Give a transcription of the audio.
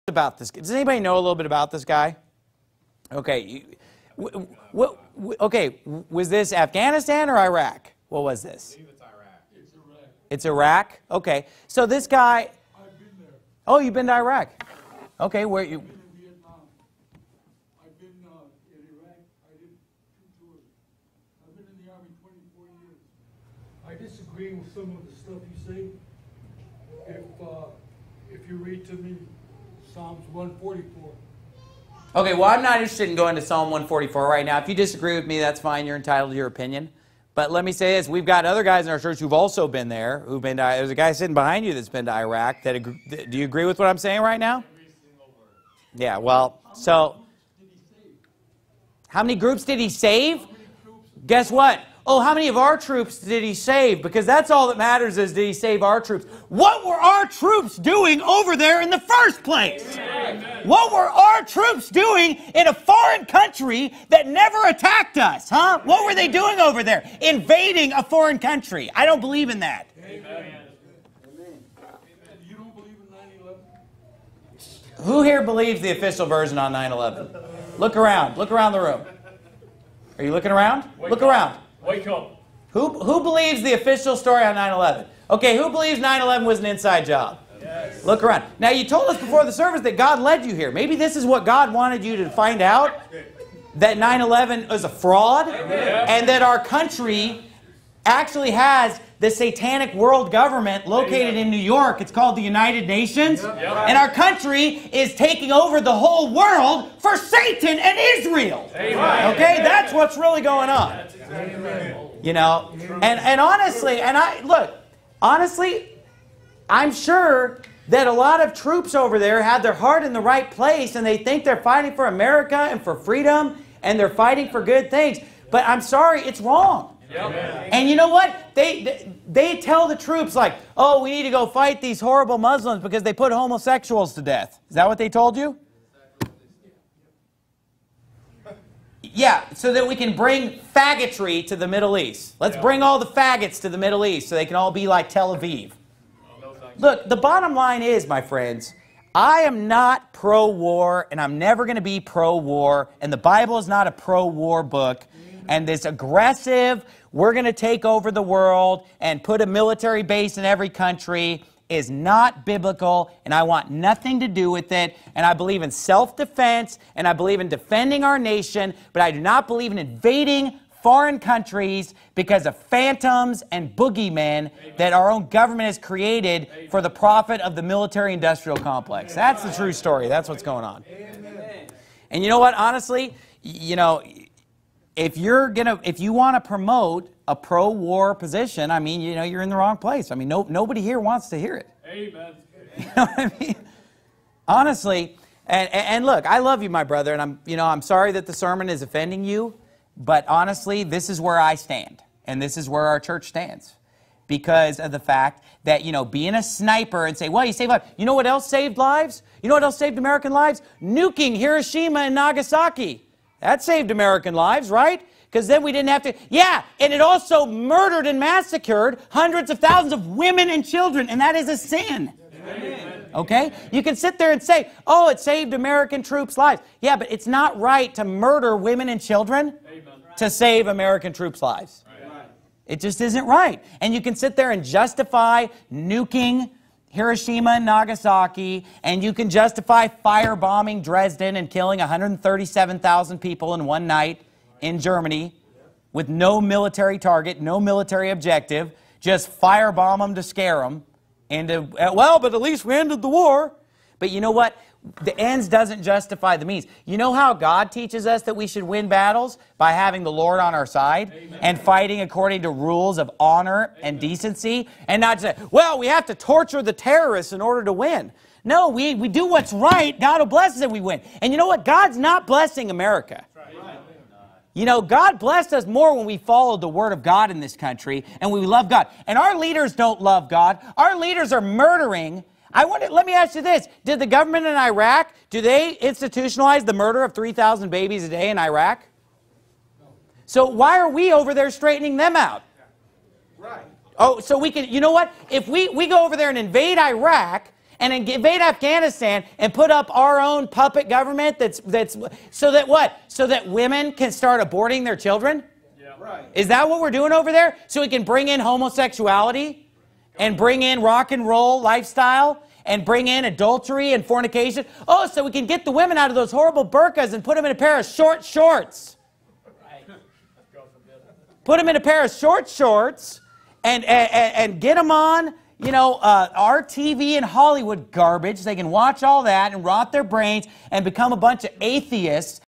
about this. Does anybody know a little bit about this guy? Okay. Okay, was this Afghanistan or Iraq? What was this? I believe it's Iraq. It's Iraq. It's Iraq? Okay. So this guy... I've been there. Oh, you've been to Iraq? Okay, where you... I've been in Vietnam. I've been in Iraq. I did 2 tours. I've been in the Army 24 years. I disagree with some of the stuff you say. If you read to me Psalms 144. Okay, well, I'm not interested in going to Psalm 144 right now. If you disagree with me, that's fine. You're entitled to your opinion. But let me say this. We've got other guys in our church who've also been there. There's a guy sitting behind you that's been to Iraq. Do you agree with what I'm saying right now? Yeah, well, so... How many groups did he save? Guess what? Oh, how many of our troops did he save? Because that's all that matters is, did he save our troops? What were our troops doing over there in the first place? Amen. What were our troops doing in a foreign country that never attacked us? Huh? What were they doing over there? Invading a foreign country. I don't believe in that. Amen. You don't believe in 9/11? Who here believes the official version on 9/11? Look around. Look around the room. Are you looking around? Look around. Wake up. Who believes the official story on 9/11? Okay, who believes 9/11 was an inside job? Yes. Look around. Now, you told us before the service that God led you here. Maybe this is what God wanted you to find out, that 9/11 was a fraud, and that our country actually has the satanic world government located in New York. It's called the United Nations. And our country is taking over the whole world for Satan and Israel. Okay, that's what's really going on. You know, and honestly, honestly, I'm sure that a lot of troops over there have their heart in the right place, and they think they're fighting for America and for freedom, and they're fighting for good things. But I'm sorry, it's wrong. And you know what? They tell the troops, like, oh, we need to go fight these horrible Muslims because they put homosexuals to death. Is that what they told you? Yeah, so that we can bring faggotry to the Middle East. Let's bring all the faggots to the Middle East so they can all be like Tel Aviv. Look, the bottom line is, my friends, I am not pro-war, and I'm never going to be pro-war, and the Bible is not a pro-war book. And this aggressive, we're going to take over the world and put a military base in every country is not biblical, and I want nothing to do with it. And I believe in self-defense, and I believe in defending our nation, but I do not believe in invading foreign countries because of phantoms and boogeymen that our own government has created for the profit of the military-industrial complex. That's the true story. That's what's going on. And you know what? Honestly, you know, if you want to promote a pro-war position, I mean, you know, you're in the wrong place. I mean, nobody here wants to hear it. Amen. You know what I mean? Honestly, and look, I love you, my brother, and I'm sorry that the sermon is offending you, but honestly, this is where I stand, and this is where our church stands, because of the fact that, you know, being a sniper and say, well, you saved lives. You know what else saved lives? You know what else saved American lives? Nuking Hiroshima and Nagasaki. That saved American lives, right? Because then we didn't have to... Yeah, and it also murdered and massacred hundreds of thousands of women and children, and that is a sin. Amen. Okay? You can sit there and say, oh, it saved American troops' lives. Yeah, but it's not right to murder women and children to save American troops' lives. It just isn't right. And you can sit there and justify nuking Hiroshima and Nagasaki, and you can justify firebombing Dresden and killing 137,000 people in one night in Germany with no military target, no military objective, just firebomb them to scare them into, well, but at least we ended the war. But you know what? The ends doesn't justify the means. You know how God teaches us that we should win battles? By having the Lord on our side. Amen. And fighting according to rules of honor and decency. And not just, well, we have to torture the terrorists in order to win. No, we do what's right. God will bless us if we win. And you know what? God's not blessing America. Right. You know, God blessed us more when we followed the Word of God in this country and we love God. And our leaders don't love God. Our leaders are murdering. Let me ask you this. Did the government in Iraq, do they institutionalize the murder of 3,000 babies a day in Iraq? No. So why are we over there straightening them out? Right. Oh, so we can, you know what? If we go over there and invade Iraq and invade Afghanistan and put up our own puppet government that's so that what? So that women can start aborting their children? Yeah. Right. Is that what we're doing over there? So we can bring in homosexuality and bring in rock and roll lifestyle and bring in adultery and fornication? Oh, so we can get the women out of those horrible burqas and put them in a pair of short shorts. Put them in a pair of short shorts and get them on, you know, our TV and Hollywood garbage. They can watch all that and rot their brains and become a bunch of atheists